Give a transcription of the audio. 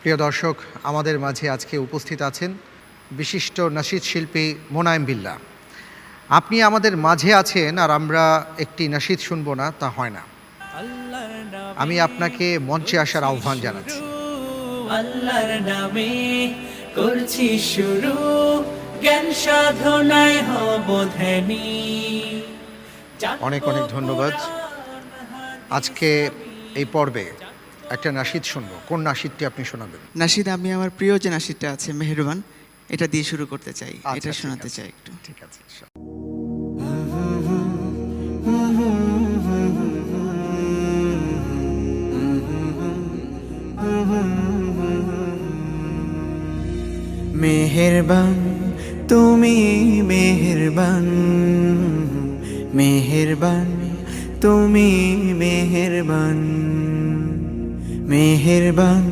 প্রিয় দর্শক, আমাদের মাঝে আজকে উপস্থিত আছেন বিশিষ্ট নাশিদ শিল্পী মোনায়েম বিল্লাহ। আপনি আমাদের মাঝে আছেন আর আমরা একটি নাশিদ শুনবো না, তা হয় না। আমি আপনাকে মঞ্চে আসার আহ্বান জানাচ্ছি। আল্লাহর নামে করছি শুরু, জ্ঞান সাধনায় হব ধ্যানী। অনেক অনেক ধন্যবাদ। আজকে এই পর্বে একটা নাশিদ শুনবো। কোন নাশিদটি আপনি শোনাবেন? নাশিদ, আমি আমার প্রিয় যে নাশিদটা আছে মেহেরবান, এটা দিয়ে শুরু করতে চাই, এটা ঠিক শোনাতে আছে, চাই একটু। ঠিক আছে। মেহেরবান তুমি, মেহেরবান, মেহেরবান তুমি, মেহেরবান, মেহেরবান